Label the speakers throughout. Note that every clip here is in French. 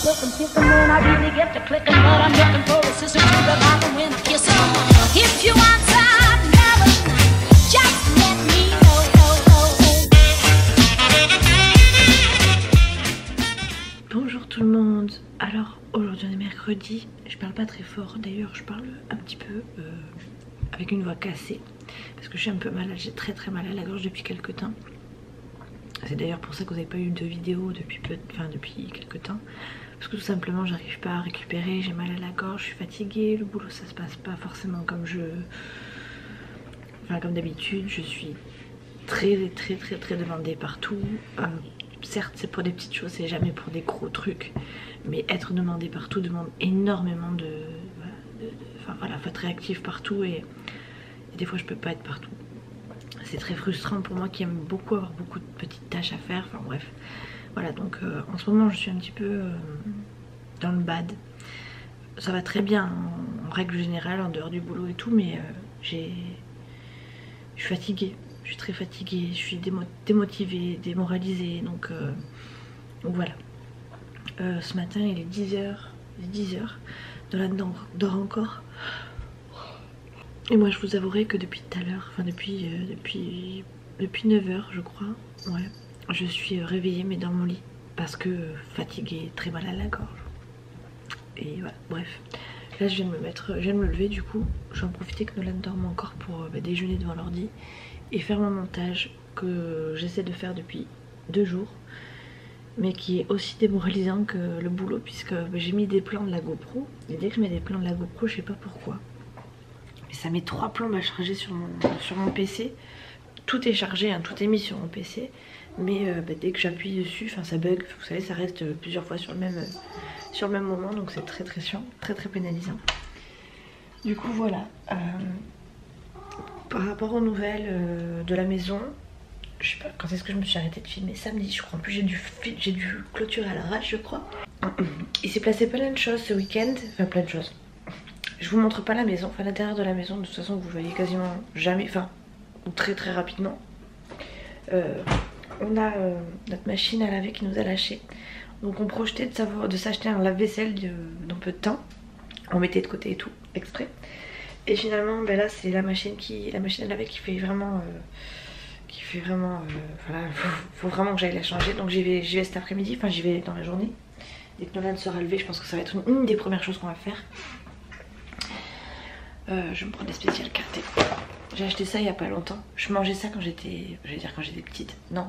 Speaker 1: silk and kicking when I really get to clicking, but I'm looking for a sister to the bottom when I kiss her. If you want some love, just let me know.
Speaker 2: Bonjour tout le monde. Alors aujourd'hui on est mercredi. Je parle pas très fort. D'ailleurs je parle un petit peu avec une voix cassée parce que je suis un peu malade. J'ai très mal à la gorge depuis quelques temps. C'est d'ailleurs pour ça que vous n'avez pas eu de vidéo depuis quelques temps. Parce que tout simplement j'arrive pas à récupérer, j'ai mal à la gorge, je suis fatiguée, le boulot ça se passe pas forcément comme comme d'habitude. Je suis très demandée partout. Certes c'est pour des petites choses, c'est jamais pour des gros trucs. Mais être demandé partout demande énormément faut être réactif partout et des fois je peux pas être partout. C'est très frustrant pour moi qui aime beaucoup avoir beaucoup de petites tâches à faire, enfin bref. Voilà donc en ce moment je suis un petit peu dans le bad. Ça va très bien en règle générale, en dehors du boulot et tout, mais je suis fatiguée. Je suis très fatiguée, je suis démotivée, démoralisée, donc voilà. Ce matin il est 10h, Nolan dort encore. Et moi je vous avouerai que depuis tout à l'heure, enfin depuis 9h je crois, ouais, je suis réveillée mais dans mon lit parce que fatiguée, très mal à la gorge. Et voilà, bref. Là je viens de me lever du coup, je vais en profiter que Nolan dorme encore pour déjeuner devant l'ordi et faire mon montage que j'essaie de faire depuis 2 jours. Mais qui est aussi démoralisant que le boulot puisque j'ai mis des plans de la GoPro. Et dès que je mets des plans de la GoPro, je sais pas pourquoi, mais ça met 3 plombes à charger sur mon PC. Tout est chargé, hein, tout est mis sur mon PC. Mais dès que j'appuie dessus, ça bug. Vous savez, ça reste plusieurs fois sur le même moment. Donc c'est très chiant, très pénalisant. Du coup voilà. Par rapport aux nouvelles de la maison, je sais pas quand est-ce que je me suis arrêtée de filmer, samedi je crois. En plus j'ai dû clôturer à l'arrache je crois. Il s'est passé plein de choses ce week-end, enfin plein de choses. Je vous montre pas la maison, enfin l'intérieur de la maison de toute façon vous voyez quasiment jamais, ou très rapidement. On a notre machine à laver qui nous a lâché. Donc on projetait de s'acheter un lave-vaisselle dans peu de temps. On mettait de côté et tout, exprès. Et finalement là c'est la machine à laver qui fait vraiment... voilà, faut vraiment que j'aille la changer. Donc j'y vais cet après-midi, enfin j'y vais dans la journée. Dès que Nolan sera levé, je pense que ça va être une des premières choses qu'on va faire. Je vais me prendre des spéciales cartés. J'ai acheté ça il y a pas longtemps. Je mangeais ça quand j'étais petite. Non,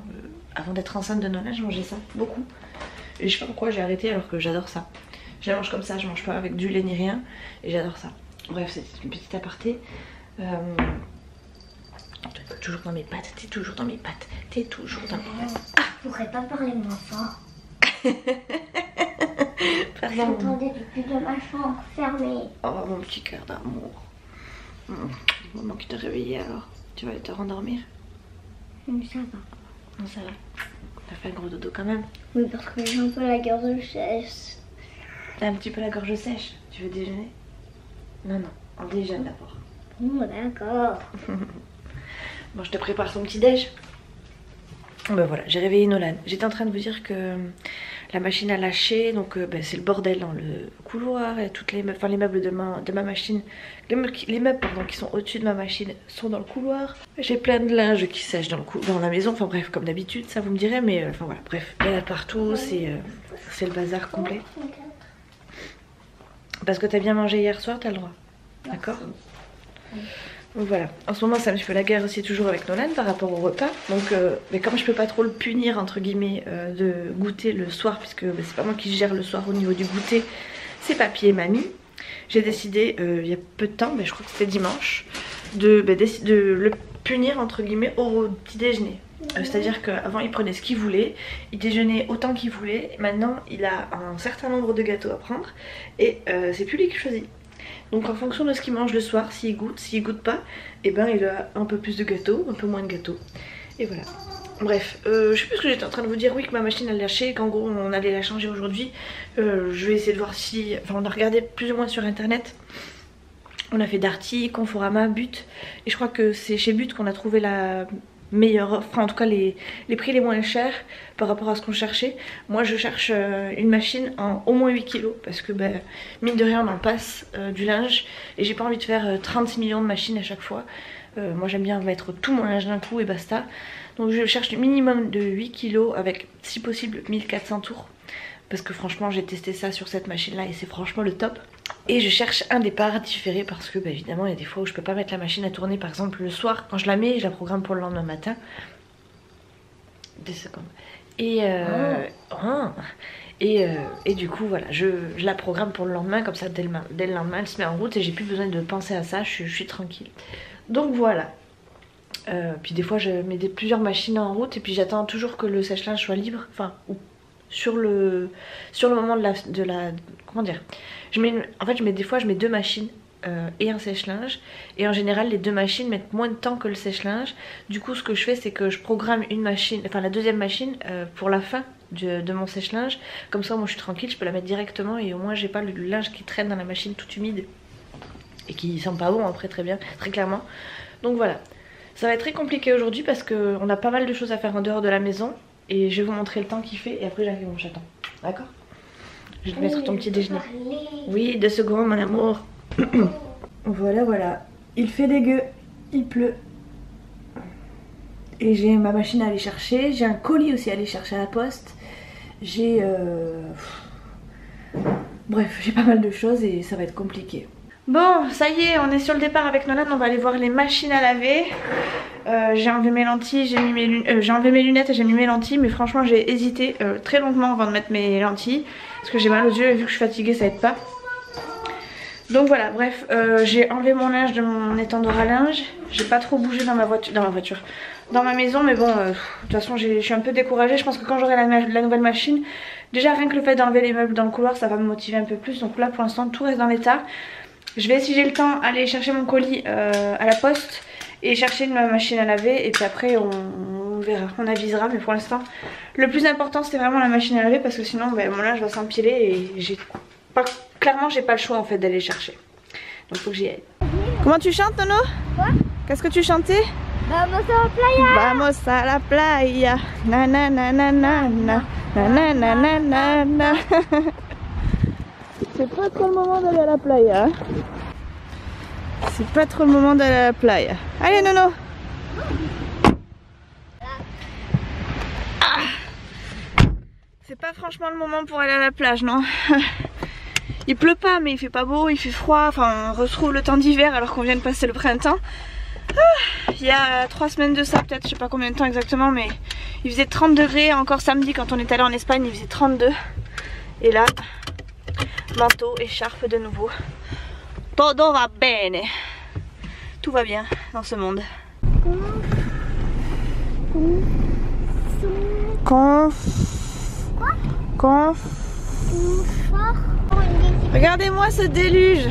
Speaker 2: avant d'être enceinte de Nolan, je mangeais ça beaucoup. Et je sais pas pourquoi j'ai arrêté alors que j'adore ça. Je la mange comme ça, je mange pas avec du lait ni rien. Et j'adore ça. Bref, c'est une petite aparté. Toujours dans mes pattes, t'es toujours dans mes pattes, t'es toujours dans mes pattes.
Speaker 3: Ah, je pourrais pas parler moins fort.
Speaker 2: Pardon.
Speaker 3: J'entendais depuis de ma chambre fermée.
Speaker 2: Oh mon petit cœur d'amour. Maman qui t'a réveillé alors. Tu vas aller te rendormir?
Speaker 3: Ça va.
Speaker 2: Non ça va. T'as fait un gros dodo quand même?
Speaker 3: Oui parce que j'ai un peu la gorge sèche.
Speaker 2: T'as un petit peu la gorge sèche? Tu veux déjeuner? Non, on déjeune d'abord.
Speaker 3: Oh d'accord.
Speaker 2: Bon, je te prépare son petit déj. Ben voilà, j'ai réveillé Nolan. J'étais en train de vous dire que la machine a lâché, donc c'est le bordel dans le couloir. Et toutes les meubles de ma machine, les meubles qui sont au-dessus de ma machine sont dans le couloir. J'ai plein de linge qui sèche dans la maison. Enfin bref, comme d'habitude, ça vous me direz, mais voilà, bref, il y en a partout, c'est le bazar complet. Parce que t'as bien mangé hier soir, t'as le droit. D'accord? Donc voilà, en ce moment c'est un petit peu la guerre aussi toujours avec Nolan par rapport au repas. Donc mais comme je peux pas trop le punir entre guillemets de goûter le soir, puisque c'est pas moi qui gère le soir au niveau du goûter, c'est papy et mamie. J'ai décidé il y a peu de temps, mais je crois que c'était dimanche, de le punir entre guillemets au petit déjeuner. C'est-à-dire qu'avant il prenait ce qu'il voulait, il déjeunait autant qu'il voulait, maintenant il a un certain nombre de gâteaux à prendre et c'est plus lui qui choisit. Donc en fonction de ce qu'il mange le soir, s'il goûte pas, et ben il a un peu plus de gâteaux, un peu moins de gâteaux. Et voilà. Bref, je sais plus ce que j'étais en train de vous dire, oui que ma machine a lâché, qu'en gros on allait la changer aujourd'hui. Je vais essayer de voir si... Enfin on a regardé plus ou moins sur internet. On a fait Darty, Conforama, But. Et je crois que c'est chez But qu'on a trouvé la meilleures offres, enfin en tout cas les prix les moins chers par rapport à ce qu'on cherchait. Moi je cherche une machine en au moins 8 kg parce que ben, mine de rien on en passe du linge et j'ai pas envie de faire 36 millions de machines à chaque fois. Moi j'aime bien mettre tout mon linge d'un coup et basta. Donc je cherche le minimum de 8 kg avec si possible 1400 tours. Parce que franchement j'ai testé ça sur cette machine là et c'est franchement le top. Et je cherche un départ différé parce que bah, évidemment il y a des fois où je peux pas mettre la machine à tourner. Par exemple le soir quand je la mets je la programme pour le lendemain matin. 2 secondes. Et du coup voilà je la programme pour le lendemain. Comme ça dès le lendemain elle se met en route et j'ai plus besoin de penser à ça, je suis tranquille. Donc voilà. Puis des fois je mets plusieurs machines en route et puis j'attends toujours que le sèche-linge soit libre. Enfin ou sur le moment de la comment dire, en fait des fois je mets 2 machines et un sèche-linge et en général les 2 machines mettent moins de temps que le sèche-linge. Du coup ce que je fais c'est que je programme une machine, enfin la deuxième machine pour la fin de mon sèche-linge. Comme ça moi je suis tranquille, je peux la mettre directement et au moins j'ai pas le linge qui traîne dans la machine tout humide et qui sent pas bon après, très clairement. Donc voilà, ça va être très compliqué aujourd'hui parce qu'on a pas mal de choses à faire en dehors de la maison. Et je vais vous montrer le temps qu'il fait et après j'arrive mon chaton. D'accord? Je vais te mettre ton petit déjeuner. Oui, 2 secondes mon amour. Voilà. Il fait dégueu, il pleut. Et j'ai ma machine à aller chercher. J'ai un colis aussi à aller chercher à la poste. J'ai... Bref, j'ai pas mal de choses et ça va être compliqué. Bon, ça y est, on est sur le départ avec Nolan, on va aller voir les machines à laver. J'ai enlevé mes lentilles, j'ai enlevé mes lunettes et j'ai mis mes lentilles, mais franchement j'ai hésité très longuement avant de mettre mes lentilles parce que j'ai mal aux yeux et vu que je suis fatiguée ça aide pas. Donc voilà, bref, j'ai enlevé mon linge de mon étendard à linge. J'ai pas trop bougé dans ma maison, mais bon, de toute façon je suis un peu découragée. Je pense que quand j'aurai la nouvelle machine, déjà rien que le fait d'enlever les meubles dans le couloir ça va me motiver un peu plus. Donc là pour l'instant tout reste dans l'état. Je vais, si j'ai le temps, aller chercher mon colis à la poste et chercher ma machine à laver. Et puis après on verra, on avisera. Mais pour l'instant le plus important c'est vraiment la machine à laver parce que sinon ben, mon linge va s'empiler et clairement j'ai pas le choix en fait d'aller chercher. Donc faut que j'y aille. Comment tu chantes Nono? Quoi? Qu'est-ce que tu chantais?
Speaker 3: Vamos a la playa.
Speaker 2: Vamos a la playa. Na na na na na na na na na na na. C'est pas trop le moment d'aller à la playa. C'est pas trop le moment d'aller à la playa. Allez Nono. C'est pas franchement le moment pour aller à la plage, non. Il pleut pas mais il fait pas beau, il fait froid. Enfin on retrouve le temps d'hiver alors qu'on vient de passer le printemps. Il y a 3 semaines de ça peut-être, je sais pas combien de temps exactement, mais il faisait 30 degrés. Encore samedi quand on est allé en Espagne il faisait 32. Et là... manteau, écharpe de nouveau. Todo va bene. Tout va bien dans ce monde. Regardez-moi ce déluge.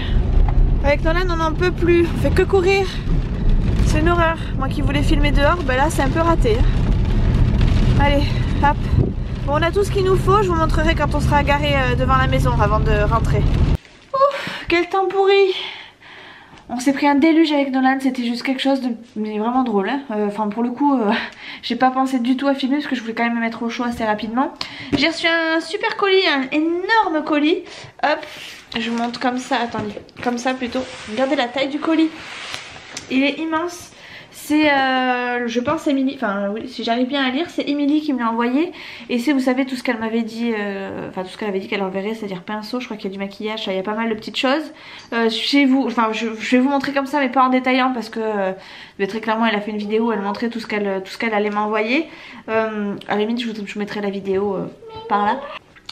Speaker 2: Avec Nolan on n'en peut plus. On fait que courir. C'est une horreur. Moi qui voulais filmer dehors, ben là c'est un peu raté. Allez, hop. Bon, on a tout ce qu'il nous faut, je vous montrerai quand on sera garé devant la maison avant de rentrer. Ouf, quel temps pourri. On s'est pris un déluge avec Nolan, c'était juste quelque chose de vraiment drôle. Hein. Enfin pour le coup, j'ai pas pensé du tout à filmer parce que je voulais quand même me mettre au chaud assez rapidement. J'ai reçu un super colis, un énorme colis. Hop, je vous montre comme ça, attendez, comme ça plutôt. Regardez la taille du colis. Il est immense. C'est, je pense, Émilie, enfin oui, si j'arrive bien à lire, c'est Émilie qui me l'a envoyé. Et c'est, vous savez, tout ce qu'elle m'avait dit, enfin tout ce qu'elle avait dit qu'elle enverrait, c'est-à-dire pinceau, je crois qu'il y a du maquillage, il y a pas mal de petites choses. Chez vous, enfin je vais vous montrer comme ça, mais pas en détaillant, parce que très clairement, elle a fait une vidéo où elle montrait tout ce qu'elle allait m'envoyer. À la limite, je vous mettrai la vidéo par là.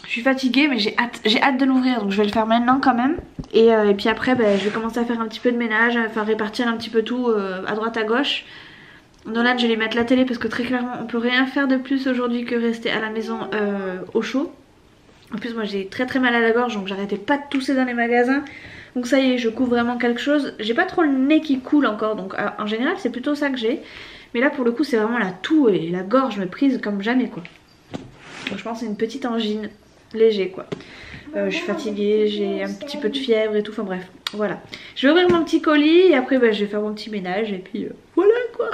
Speaker 2: Je suis fatiguée mais j'ai hâte de l'ouvrir, donc je vais le faire maintenant quand même. Et puis après ben, je vais commencer à faire un petit peu de ménage, à faire répartir un petit peu tout à droite à gauche. Nolan je vais lui mettre la télé parce que très clairement on peut rien faire de plus aujourd'hui que rester à la maison au chaud. En plus moi j'ai très mal à la gorge donc j'arrêtais pas de tousser dans les magasins. Donc ça y est, je couvre vraiment quelque chose. J'ai pas trop le nez qui coule encore, donc en général c'est plutôt ça que j'ai. Mais là pour le coup c'est vraiment la toux et la gorge me prise comme jamais quoi. Donc je pense que c'est une petite angine. Léger quoi. Je suis fatiguée, j'ai un petit peu de fièvre et tout, enfin bref, voilà. Je vais ouvrir mon petit colis et après bah, je vais faire mon petit ménage et puis voilà quoi.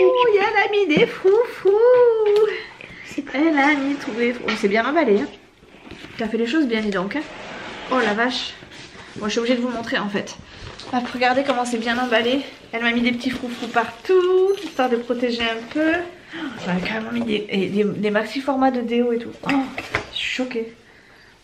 Speaker 2: elle a mis des froufrous. Elle a mis tous les froufrous. On s'est bien emballé. Hein. Tu as fait les choses bien, dis donc. Hein. Oh la vache. Bon, je suis obligée de vous montrer en fait. Hop, regardez comment c'est bien emballé. Elle m'a mis des petits froufrous partout, histoire de protéger un peu. Elle m'a carrément mis des maxi formats de déo et tout. Oh, je suis choquée.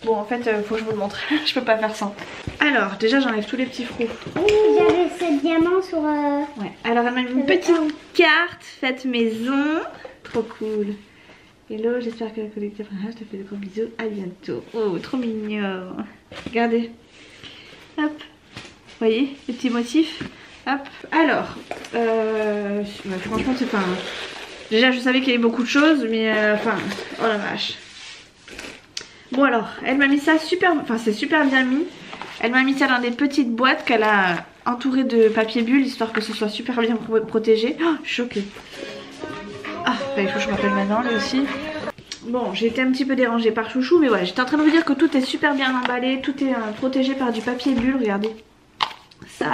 Speaker 2: Bon, en fait, faut que je vous le montre. Je peux pas faire sans. Alors, déjà, j'enlève tous les petits froufrous.
Speaker 3: J'avais ce diamant sur...
Speaker 2: Ouais. Alors, elle m'a mis une petite carte faite maison. Trop cool. Hello, j'espère que la collective je te fais des gros bisous. À bientôt. Oh, trop mignon. Regardez. Hop. Vous voyez les petits motifs. Hop. Alors, bah, franchement, c'est pas... Déjà, je savais qu'il y avait beaucoup de choses, mais enfin, oh la vache. Bon alors, elle m'a mis ça super... Enfin, c'est super bien mis. Elle m'a mis ça dans des petites boîtes qu'elle a entourées de papier bulle, histoire que ce soit super bien protégé. Oh, je suis choquée. Ah, bah, il faut que je m'appelle maintenant, lui aussi. Bon, j'ai été un petit peu dérangée par Chouchou, mais voilà, j'étais en train de vous dire que tout est super bien emballé, tout est protégé par du papier bulle, regardez. Ça,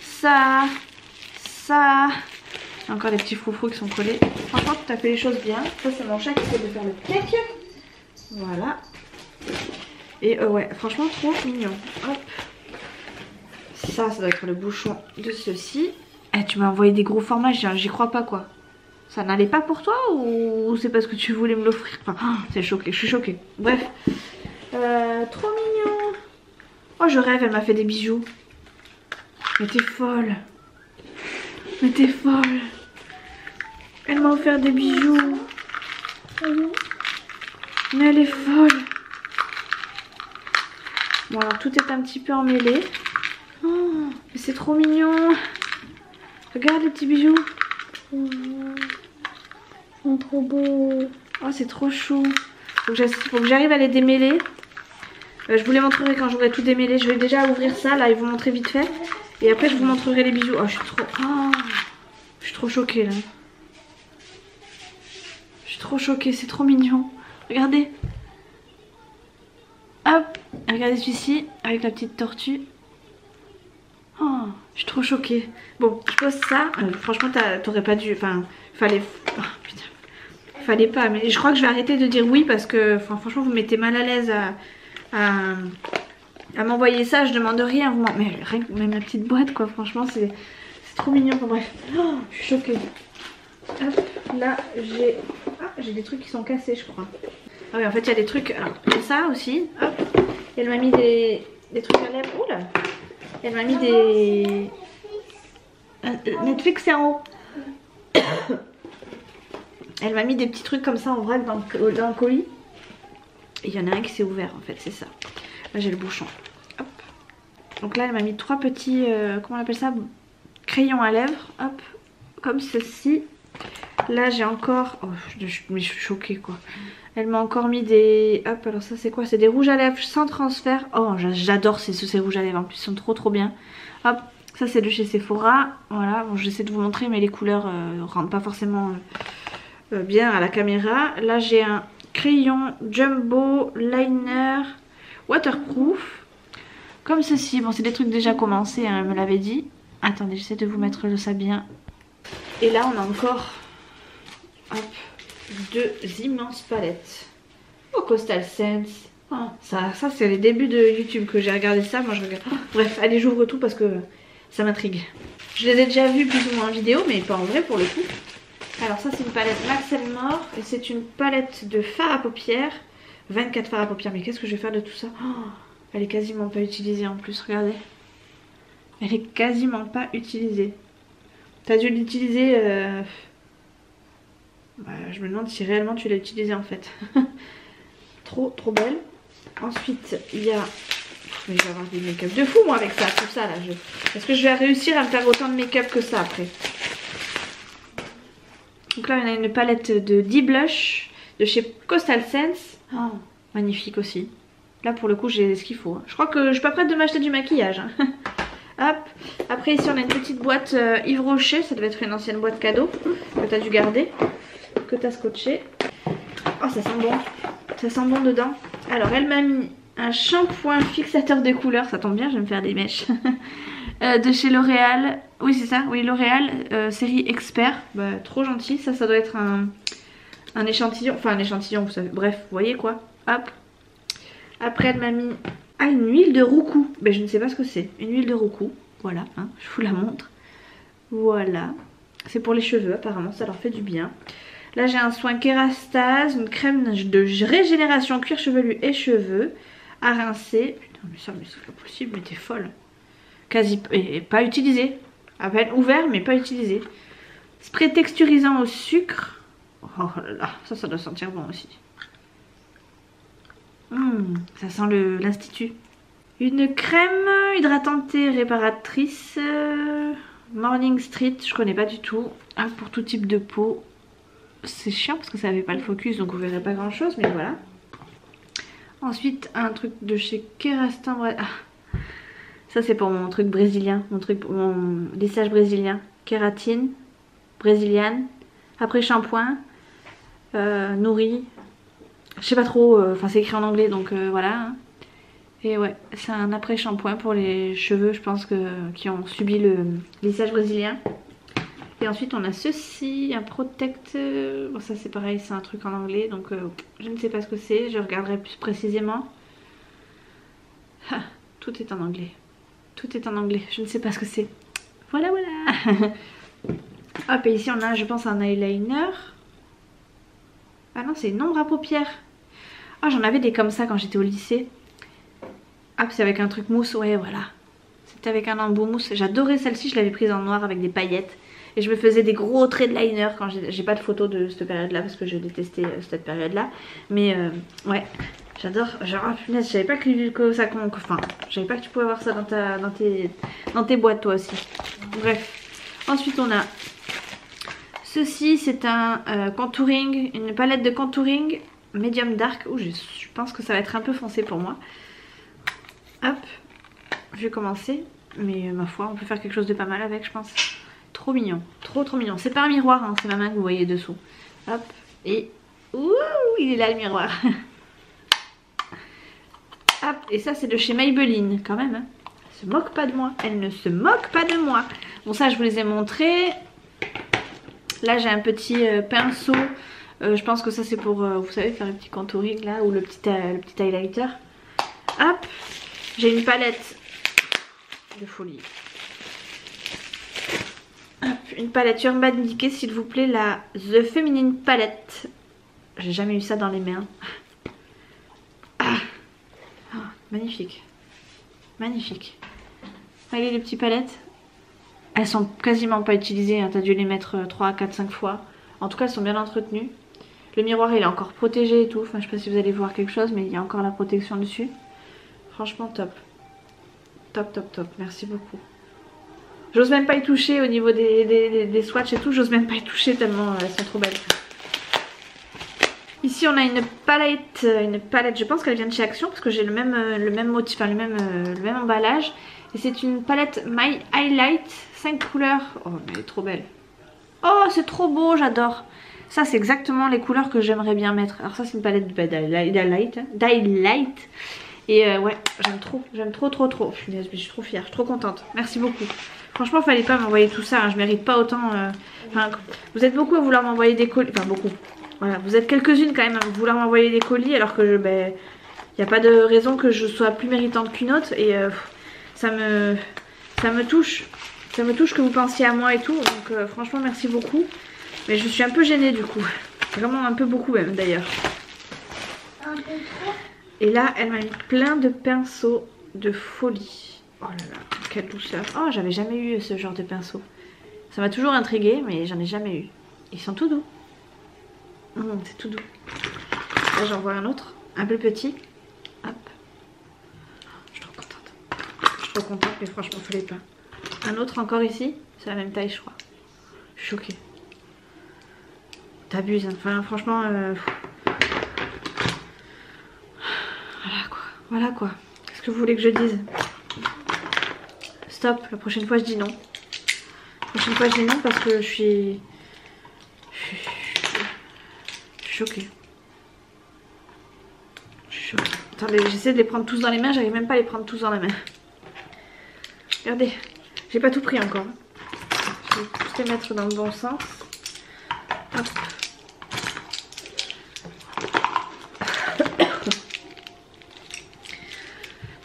Speaker 2: ça, ça. Encore des petits froufrous qui sont collés. Franchement, tu as fait les choses bien. Ça, c'est mon chat qui essaie de faire le cake. Voilà. Et ouais, franchement, trop mignon. Hop. Ça doit être le bouchon de ceci. Eh, tu m'as envoyé des gros formats, j'y crois pas quoi. Ça n'allait pas pour toi ou c'est parce que tu voulais me l'offrir? Enfin, oh, c'est choqué, je suis choquée. Bref. Trop mignon. Oh, je rêve, elle m'a fait des bijoux. Mais t'es folle. Mais t'es folle. Elle m'a offert des bijoux. Mais elle est folle. Bon alors tout est un petit peu emmêlé. Oh, mais c'est trop mignon. Regarde les petits bijoux.
Speaker 3: Ils sont trop beaux.
Speaker 2: Oh c'est trop chou. Faut que j'arrive à les démêler. Je vous les montrerai quand j'aurai tout démêlé. Je vais déjà ouvrir ça là et vous montrer vite fait. Et après je vous montrerai les bijoux. Oh je suis trop choquée là. Je suis trop choquée, c'est trop mignon. Regardez. Hop, regardez celui-ci avec la petite tortue. Oh, je suis trop choquée. Bon, je pose ça. Franchement, t'aurais pas dû. Enfin, fallait. Oh, putain. Fallait pas. Mais je crois que je vais arrêter de dire oui parce que franchement, vous me mettez mal à l'aise à m'envoyer ça. Je demande rien. Mais rien que même la petite boîte, quoi. Franchement, c'est trop mignon. Enfin, bref. Oh, je suis choquée. Hop, là, j'ai des trucs qui sont cassés, je crois. Ah oui, en fait, il y a des trucs. Alors, j'ai ça aussi. Hop. Elle m'a mis des trucs à lèvres. Oula. Elle m'a mis des... Netflix, c'est en haut. Elle m'a mis des petits trucs comme ça en vrac dans le colis. Et il y en a un qui s'est ouvert, en fait, c'est ça. Là, j'ai le bouchon. Hop. Donc là, elle m'a mis 3 petits... comment on appelle ça? Crayons à lèvres. Hop. Comme ceci. Là, j'ai encore... Oh, je suis choquée, quoi. Elle m'a encore mis des... Hop, alors ça c'est quoi? C'est des rouges à lèvres sans transfert. Oh, j'adore ces rouges à lèvres. En plus, ils sont trop bien. Hop, ça c'est de chez Sephora. Voilà, bon, j'essaie de vous montrer, mais les couleurs rentrent pas forcément bien à la caméra. Là, j'ai un crayon jumbo liner waterproof. Comme ceci. Bon, c'est des trucs déjà commencés, hein, elle me l'avait dit. Attendez, j'essaie de vous mettre ça bien. Et là, on a encore... Hop. 2 immenses palettes. Oh, Coastal Sense. Oh, ça c'est les débuts de YouTube que j'ai regardé ça. Moi je regarde. Oh, bref, allez, j'ouvre tout parce que ça m'intrigue. Je les ai déjà vus plus ou moins en vidéo, mais pas en vrai pour le coup. Alors ça c'est une palette Max Elmore et c'est une palette de fard à paupières. 24 fards à paupières. Mais qu'est-ce que je vais faire de tout ça? Oh, elle est quasiment pas utilisée en plus, regardez. Elle est quasiment pas utilisée. T'as dû l'utiliser... Bah, je me demande si réellement tu l'as utilisé en fait. trop belle. Ensuite il y a... Mais je vais avoir des make-up de fou moi avec ça, tout ça là. Est-ce que je vais réussir à me faire autant de make-up que ça après? Donc là on a une palette de 10 blush de chez Coastal Sense. Oh, magnifique aussi. Là pour le coup j'ai ce qu'il faut. Je crois que je suis pas prête de m'acheter du maquillage. Hop. Après ici on a une petite boîte Yves Rocher. Ça devait être une ancienne boîte cadeau que tu as dû garder, que tu as scotché. Oh ça sent bon. Ça sent bon dedans. Alors elle m'a mis un shampoing fixateur de couleurs. Ça tombe bien, je vais me faire des mèches. De chez L'Oréal. Oui c'est ça, oui L'Oréal série expert, bah, trop gentil, ça doit être un échantillon, enfin un échantillon, vous savez, bref, vous voyez quoi, hop. Après elle m'a mis une huile de roucou, mais je ne sais pas ce que c'est, une huile de roucou, voilà, hein, je vous la montre, voilà, c'est pour les cheveux apparemment, ça leur fait du bien. Là j'ai un soin Kérastase, une crème de régénération cuir chevelu et cheveux à rincer. Putain mais ça mais c'est pas possible, mais t'es folle. Quasi et pas utilisé. À peine ouvert mais pas utilisé. Spray texturisant au sucre. Oh là là, ça doit sentir bon aussi. Ça sent l'institut. Une crème hydratante et réparatrice Morning Street, je connais pas du tout. Pour tout type de peau. C'est chiant parce que ça avait pas le focus donc vous verrez pas grand chose, mais voilà. Ensuite un truc de chez Kérastase. Ça c'est pour mon truc brésilien, mon lissage brésilien. Kératine brésilienne. Après shampoing nourri. Je sais pas trop, enfin c'est écrit en anglais donc voilà. Et ouais, c'est un après shampoing pour les cheveux je pense qui ont subi le lissage brésilien. Et ensuite on a ceci, un Protect, bon ça c'est pareil, c'est un truc en anglais donc je ne sais pas ce que c'est, je regarderai plus précisément. Tout est en anglais, tout est en anglais, je ne sais pas ce que c'est. Voilà voilà. Hop et ici on a je pense un eyeliner. Ah non c'est une ombre à paupières. Ah j'en avais des comme ça quand j'étais au lycée. Ah c'est avec un truc mousse, ouais voilà. C'était avec un embout mousse, j'adorais celle-ci, je l'avais prise en noir avec des paillettes. Et je me faisais des gros traits de liner quand j'ai pas de photos de cette période là parce que je détestais cette période là. Mais ouais, j'adore. Genre, oh, punaise, je savais pas que ça enfin, je savais pas que tu pouvais avoir ça dans tes boîtes toi aussi. Bref. Ensuite on a ceci, c'est un contouring, une palette de contouring medium dark. Ouh, je pense que ça va être un peu foncé pour moi. Hop, je vais commencer. Mais ma foi, on peut faire quelque chose de pas mal avec je pense. Trop mignon, trop mignon. C'est pas un miroir, hein, c'est ma main que vous voyez dessous. Hop, et ouh, il est là le miroir. Hop, et ça c'est de chez Maybelline quand même. Hein. Elle se moque pas de moi, elle ne se moque pas de moi. Bon ça je vous les ai montrés. Là j'ai un petit pinceau. Je pense que ça c'est pour, vous savez, faire un petit contouring là ou le petit highlighter. Hop, j'ai une palette de folie. Une palette Urban Decay s'il vous plaît, la The Feminine Palette. J'ai jamais eu ça dans les mains. Oh, magnifique. Magnifique. Regardez les petites palettes. Elles sont quasiment pas utilisées, hein. T'as dû les mettre 3, 4, 5 fois. En tout cas elles sont bien entretenues. Le miroir il est encore protégé et tout. Enfin je sais pas si vous allez voir quelque chose mais il y a encore la protection dessus. Franchement top. Top top top, merci beaucoup. J'ose même pas y toucher au niveau des swatchs et tout, j'ose même pas y toucher tellement elles sont trop belles. Ici on a une palette, je pense qu'elle vient de chez Action parce que j'ai le même motif, enfin le même emballage. Et c'est une palette My Highlight, 5 couleurs. Oh mais elle est trop belle. Oh c'est trop beau, j'adore. Ça c'est exactement les couleurs que j'aimerais bien mettre. Alors ça c'est une palette d'highlight. Et ouais, j'aime trop. Punaise, je suis trop fière, je suis trop contente. Merci beaucoup. Franchement, fallait pas m'envoyer tout ça, hein. Je mérite pas autant. Enfin, vous êtes beaucoup à vouloir m'envoyer des colis. Enfin, beaucoup. Voilà, vous êtes quelques-unes quand même à vouloir m'envoyer des colis alors que il n'y a pas de raison que je sois plus méritante qu'une autre. Et ça me touche. Ça me touche que vous pensiez à moi et tout. Donc franchement, merci beaucoup. Mais je suis un peu gênée du coup. Vraiment un peu beaucoup même d'ailleurs. Et là, elle m'a mis plein de pinceaux de folie. Oh là là, quelle douceur. Oh, j'avais jamais eu ce genre de pinceau. Ça m'a toujours intriguée, mais j'en ai jamais eu. Ils sont tout doux. C'est tout doux. Là, j'en vois un autre, un peu petit. Hop. Je suis trop contente. Je suis trop contente, mais franchement, il fallait pas. Un autre encore ici. C'est la même taille, je crois. Je suis choquée. T'abuses. Enfin, franchement... Voilà quoi. Qu'est-ce que vous voulez que je dise? Stop. La prochaine fois, je dis non. La prochaine fois, je dis non parce que je suis choquée. Je suis choquée. Attendez, j'essaie de les prendre tous dans les mains. J'arrive même pas à les prendre tous dans la main. Regardez. J'ai pas tout pris encore. les mettre dans le bon sens. Hop.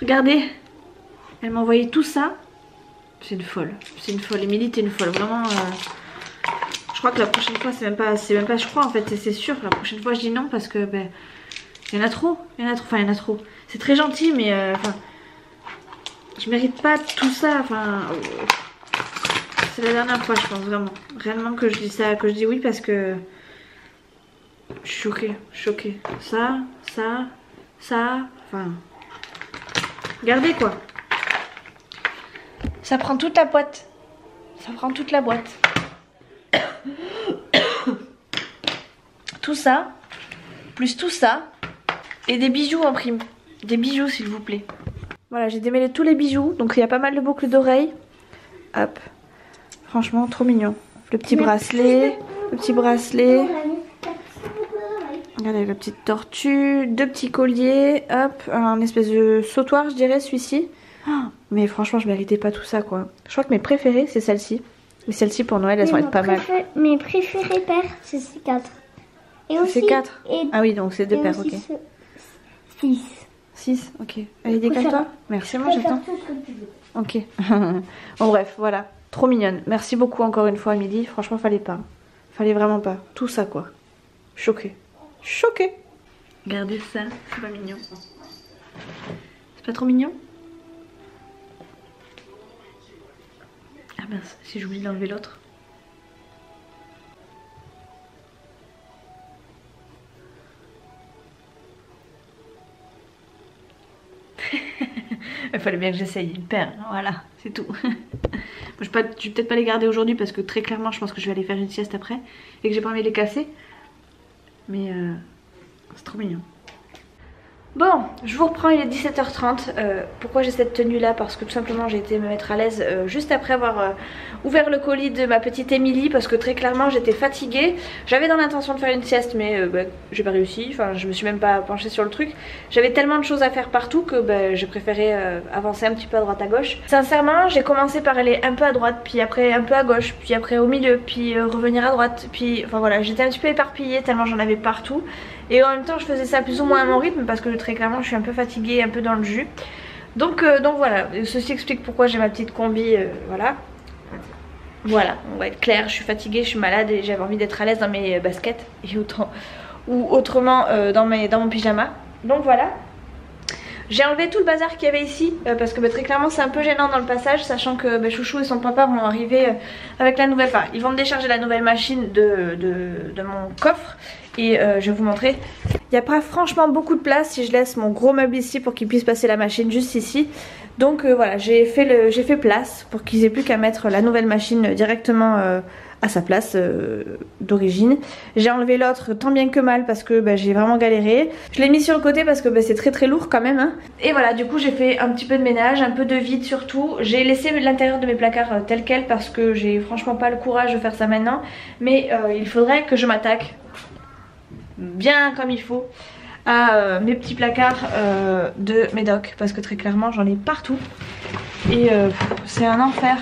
Speaker 2: Regardez, elle m'a envoyé tout ça. C'est une folle, c'est une folle. Émilie, t'es une folle, vraiment. Je crois que la prochaine fois, c'est même pas, je crois en fait, c'est sûr. La prochaine fois, je dis non parce que ben, il y en a trop, il y en a trop. C'est très gentil, mais je mérite pas tout ça. Enfin, c'est la dernière fois, je pense vraiment, réellement que je dis ça, que je dis oui parce que je suis choquée. Ça, enfin, regardez quoi. Ça prend toute la boîte. Ça prend toute la boîte. Tout ça, plus tout ça, et des bijoux en prime. Des bijoux s'il vous plaît. Voilà, j'ai démêlé tous les bijoux, donc il y a pas mal de boucles d'oreilles. Hop, franchement trop mignon. Le petit bracelet, Regardez la petite tortue, 2 petits colliers, hop, un espèce de sautoir je dirais celui-ci. Oh, mais franchement je méritais pas tout ça quoi. Je crois que mes préférées c'est celle-ci. Mais celles-ci pour Noël elles vont être pas mal.
Speaker 3: Mes préférées paires c'est ces 4. Et aussi,
Speaker 2: c'est 4 Ah oui donc c'est 2 paires, ok. 6, ok. Allez décale-toi. Merci moi j'attends. Ok. Bon bref voilà. Trop mignonne. Merci beaucoup encore une fois Amélie. Franchement fallait pas. Fallait vraiment pas. Tout ça quoi. Choquée. Regardez ça, c'est pas mignon. C'est pas trop mignon? Ah mince, si j'oublie d'enlever l'autre. Il fallait bien que j'essaye une paire, voilà, c'est tout. Je vais peut-être pas les garder aujourd'hui parce que très clairement je pense que je vais aller faire une sieste après et que j'ai pas envie de les casser. Mais c'est trop mignon. Bon, je vous reprends, il est 17h30. Pourquoi j'ai cette tenue là? Parce que tout simplement j'ai été me mettre à l'aise juste après avoir ouvert le colis de ma petite Émilie. Parce que très clairement j'étais fatiguée. J'avais dans l'intention de faire une sieste mais j'ai pas réussi. Enfin je me suis même pas penchée sur le truc. J'avais tellement de choses à faire partout que j'ai préféré avancer un petit peu à droite à gauche. Sincèrement j'ai commencé par aller un peu à droite, puis après un peu à gauche, puis après au milieu, puis revenir à droite. Puis enfin voilà, j'étais un petit peu éparpillée tellement j'en avais partout. Et en même temps je faisais ça plus ou moins à mon rythme parce que très clairement je suis un peu fatiguée, un peu dans le jus. Donc voilà, ceci explique pourquoi j'ai ma petite combi, voilà. Voilà, on va être clair, je suis fatiguée, je suis malade et j'avais envie d'être à l'aise dans mes baskets et autrement dans mon pyjama. Donc voilà. J'ai enlevé tout le bazar qu'il y avait ici parce que très clairement c'est un peu gênant dans le passage, sachant que Chouchou et son papa vont arriver avec la nouvelle, enfin ils vont me décharger la nouvelle machine de mon coffre et je vais vous montrer. Il n'y a pas franchement beaucoup de place si je laisse mon gros meuble ici pour qu'ils puissent passer la machine juste ici. Donc voilà, j'ai fait place pour qu'ils aient plus qu'à mettre la nouvelle machine directement à sa place d'origine. J'ai enlevé l'autre tant bien que mal parce que j'ai vraiment galéré. Je l'ai mis sur le côté parce que c'est très lourd quand même hein. Et voilà, du coup j'ai fait un petit peu de ménage, un peu de vide surtout. J'ai laissé l'intérieur de mes placards tel quel parce que j'ai franchement pas le courage de faire ça maintenant. Mais il faudrait que je m'attaque bien comme il faut à mes petits placards de Médoc parce que très clairement j'en ai partout et c'est un enfer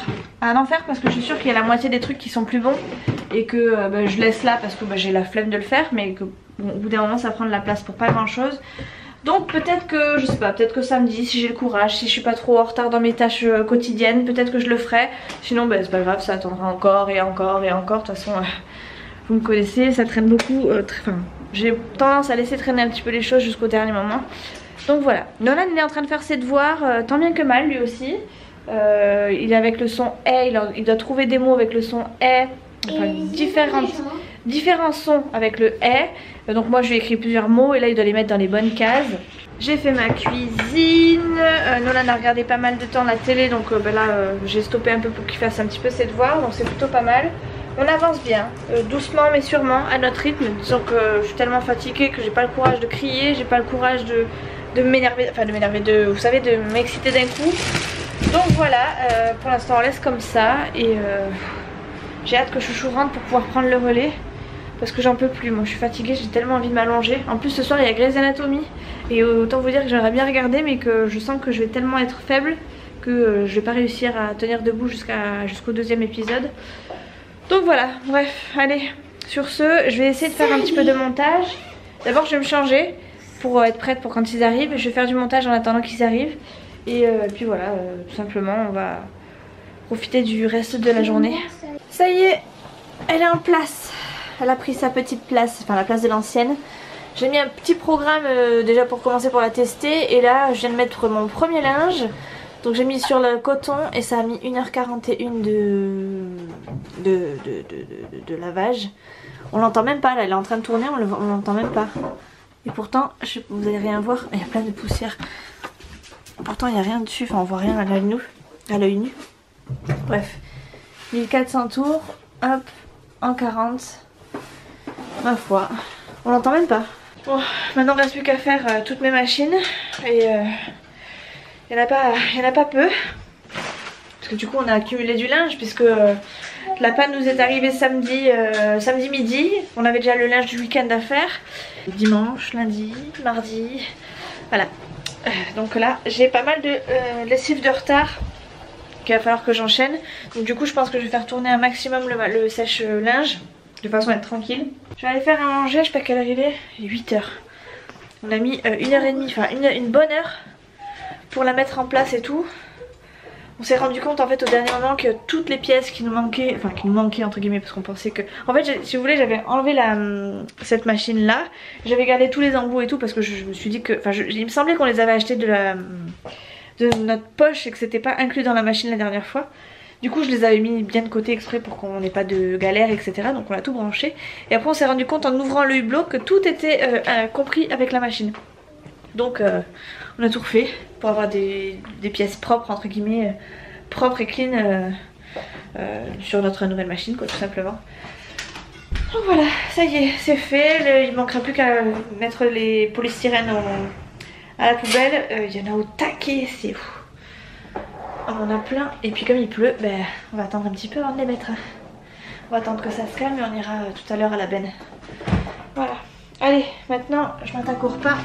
Speaker 2: parce que je suis sûre qu'il y a la moitié des trucs qui sont plus bons et que je laisse là parce que j'ai la flemme de le faire, mais que bon, au bout d'un moment ça prend de la place pour pas grand chose. Donc peut-être que, je sais pas, peut-être que samedi si j'ai le courage, si je suis pas trop en retard dans mes tâches quotidiennes, peut-être que je le ferai. Sinon c'est pas grave, ça attendra encore et encore et encore. De toute façon vous me connaissez, ça traîne beaucoup, j'ai tendance à laisser traîner un petit peu les choses jusqu'au dernier moment. Donc voilà, Nolan il est en train de faire ses devoirs, tant bien que mal lui aussi. Il est avec le son E, il doit trouver des mots avec le son E, enfin différents sons avec le E. Donc moi je lui ai écrit plusieurs mots et là il doit les mettre dans les bonnes cases. J'ai fait ma cuisine, Nolan a regardé pas mal de temps la télé, donc là j'ai stoppé un peu pour qu'il fasse un petit peu ses devoirs, donc c'est plutôt pas mal. On avance bien, doucement mais sûrement, à notre rythme. Disons que je suis tellement fatiguée que j'ai pas le courage de crier, j'ai pas le courage de m'énerver, enfin de m'énerver, vous savez, de m'exciter d'un coup. Donc voilà, pour l'instant on laisse comme ça et j'ai hâte que Chouchou rentre pour pouvoir prendre le relais. Parce que j'en peux plus, moi je suis fatiguée, j'ai tellement envie de m'allonger. En plus ce soir il y a Grey's Anatomy et autant vous dire que j'aimerais bien regarder, mais que je sens que je vais tellement être faible que je vais pas réussir à tenir debout jusqu'au deuxième épisode.
Speaker 4: Donc voilà, bref, allez, sur ce, je vais essayer de faire un petit peu de montage. D'abord je vais me changer pour être prête pour quand ils arrivent. Je vais faire du montage en attendant qu'ils arrivent. Et puis voilà, tout simplement, on va profiter du reste de la journée. Ça y est, elle est en place. Elle a pris sa petite place, enfin la place de l'ancienne. J'ai mis un petit programme déjà pour commencer pour la tester. Et là, je viens de mettre mon premier linge. Donc j'ai mis sur le coton et ça a mis 1h41 de lavage. On l'entend même pas là, elle est en train de tourner, on l'entend même pas. Et pourtant, vous allez rien voir, il y a plein de poussière. Pourtant il n'y a rien dessus, enfin on voit rien à l'œil nu. Bref, 1400 tours, hop, en 40. Ma foi, on l'entend même pas. Bon, maintenant il ne reste plus qu'à faire toutes mes machines. Et il n'y en a pas peu. Parce que du coup on a accumulé du linge puisque la panne nous est arrivée samedi midi. On avait déjà le linge du week-end à faire. Dimanche, lundi, mardi. Voilà. Donc là j'ai pas mal de lessive de retard qu'il va falloir que j'enchaîne. Donc du coup je pense que je vais faire tourner un maximum le sèche-linge de façon à être tranquille. Je vais aller faire à manger, je sais pas quelle heure il est. Il est 8h. On a mis 1h30, enfin une bonne heure pour la mettre en place et tout. On s'est rendu compte en fait au dernier moment que toutes les pièces qui nous manquaient, enfin qui nous manquaient entre guillemets, parce qu'on pensait que... En fait si vous voulez j'avais enlevé cette machine là, j'avais gardé tous les embouts et tout parce que je me suis dit que... Enfin il me semblait qu'on les avait achetés de notre poche et que c'était pas inclus dans la machine la dernière fois. Du coup je les avais mis bien de côté exprès pour qu'on n'ait pas de galère etc. Donc on a tout branché. Et après on s'est rendu compte en ouvrant le hublot que tout était compris avec la machine. Donc on a tout refait pour avoir des pièces propres entre guillemets, propres et clean sur notre nouvelle machine quoi tout simplement. Donc voilà, ça y est, c'est fait. Il manquera plus qu'à mettre les polystyrènes à la poubelle. Il y en a au taquet, c'est fou. On en a plein et puis comme il pleut, ben, on va attendre un petit peu avant de les mettre. On va attendre que ça se calme et on ira tout à l'heure à la benne. Voilà. Allez, maintenant je m'attaque au repas.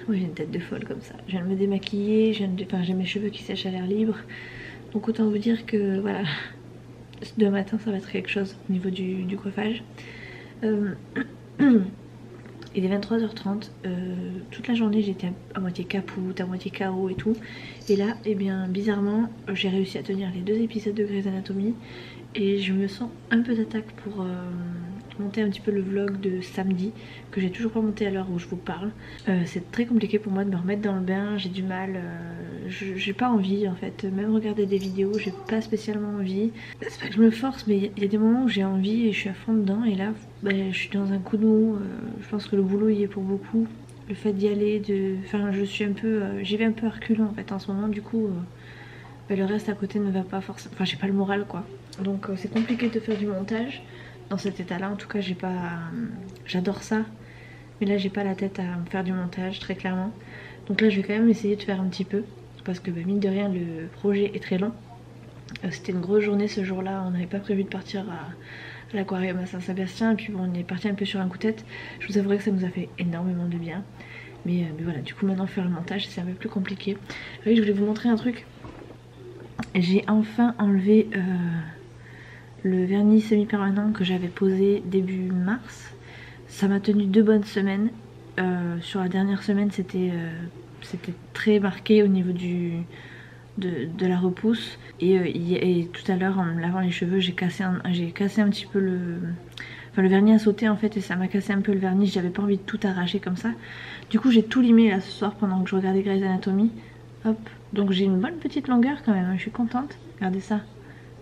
Speaker 2: Ouais, j'ai une tête de folle comme ça. Je viens de me démaquiller, j'ai mes cheveux qui sèchent à l'air libre. Donc autant vous dire que voilà, demain matin ça va être quelque chose au niveau du coiffage. Il est 23h30, toute la journée j'étais à moitié capoute, à moitié KO et tout. Et là, eh bien bizarrement, j'ai réussi à tenir les 2 épisodes de Grey's Anatomy. Et je me sens un peu d'attaque pour monter un petit peu le vlog de samedi, que j'ai toujours pas monté à l'heure où je vous parle. C'est très compliqué pour moi de me remettre dans le bain, j'ai du mal, j'ai pas envie en fait, même regarder des vidéos, j'ai pas spécialement envie. C'est pas que je me force, mais il y a des moments où j'ai envie et je suis à fond dedans, et là je suis dans un coup de mou. Je pense que le boulot y est pour beaucoup. Le fait d'y aller, enfin je suis un peu, j'y vais un peu à reculons en fait en ce moment, du coup le reste à côté ne va pas forcément, enfin j'ai pas le moral quoi. Donc c'est compliqué de faire du montage dans cet état là, en tout cas j'ai pas, j'adore ça, mais là j'ai pas la tête à me faire du montage très clairement. Donc là je vais quand même essayer de faire un petit peu, parce que mine de rien le projet est très long. C'était une grosse journée ce jour là, on n'avait pas prévu de partir à l'aquarium à Saint-Sébastien, et puis bon, on est parti un peu sur un coup de tête. Je vous avouerai que ça nous a fait énormément de bien, mais voilà, du coup maintenant faire le montage c'est un peu plus compliqué. Oui, je voulais vous montrer un truc. J'ai enfin enlevé le vernis semi-permanent que j'avais posé début mars. Ça m'a tenu 2 bonnes semaines. Sur la dernière semaine c'était très marqué au niveau de la repousse. Et tout à l'heure en me lavant les cheveux j'ai cassé un petit peu le vernis a sauté en fait, et ça m'a cassé un peu le vernis. J'avais pas envie de tout arracher comme ça. Du coup j'ai tout limé là ce soir pendant que je regardais Grey's Anatomy. Hop, donc j'ai une bonne petite longueur quand même, je suis contente. Regardez ça,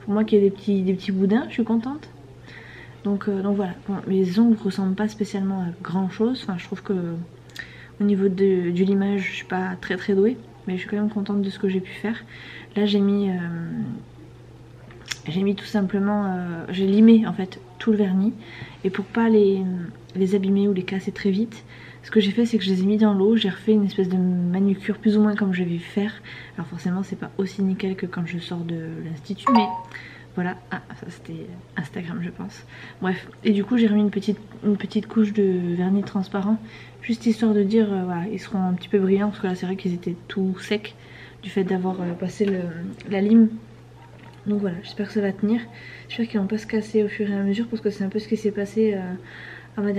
Speaker 2: pour moi qui ai des petits boudins, je suis contente. Donc voilà, bon, mes ongles ressemblent pas spécialement à grand chose. Enfin je trouve que au niveau du limage je suis pas très douée, mais je suis quand même contente de ce que j'ai pu faire. Là j'ai mis tout simplement, j'ai limé en fait tout le vernis, et pour pas les les abîmer ou les casser très vite. Ce que j'ai fait, c'est que je les ai mis dans l'eau, j'ai refait une espèce de manucure plus ou moins comme je vais faire. Alors forcément c'est pas aussi nickel que quand je sors de l'institut, mais voilà. Ah, ça c'était Instagram je pense. Bref, et du coup j'ai remis une petite couche de vernis transparent, juste histoire de dire, voilà, ils seront un petit peu brillants, parce que là c'est vrai qu'ils étaient tout secs du fait d'avoir passé la lime. Donc voilà, j'espère que ça va tenir. J'espère qu'ils vont pas se casser au fur et à mesure, parce que c'est un peu ce qui s'est passé à la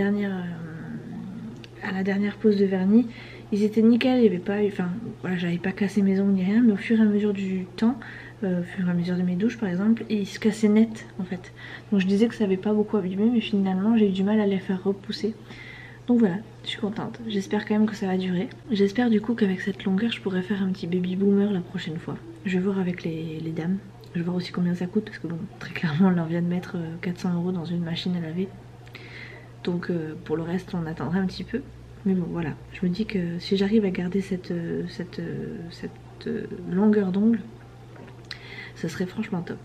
Speaker 2: dernière pose de vernis. Ils étaient nickel, il n'y avait pas eu, enfin voilà, j'avais pas cassé mes ongles ni rien, mais au fur et à mesure du temps, au fur et à mesure de mes douches par exemple, ils se cassaient net en fait. Donc je disais que ça avait pas beaucoup abîmé, mais finalement j'ai eu du mal à les faire repousser. Donc voilà, je suis contente. J'espère quand même que ça va durer. J'espère du coup qu'avec cette longueur, je pourrai faire un petit baby boomer la prochaine fois. Je vais voir avec les dames. Je vais voir aussi combien ça coûte, parce que bon, très clairement, on leur vient de mettre 400 € dans une machine à laver. Donc pour le reste, on attendra un petit peu. Mais bon, voilà. Je me dis que si j'arrive à garder cette longueur d'ongle, ça serait franchement top.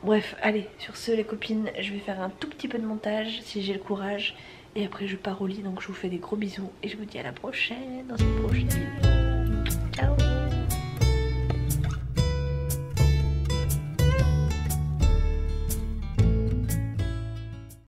Speaker 2: Bref, allez, sur ce les copines, je vais faire un tout petit peu de montage si j'ai le courage. Et après je pars au lit, donc je vous fais des gros bisous. Et je vous dis à la prochaine, dans une prochaine vidéo. Ciao!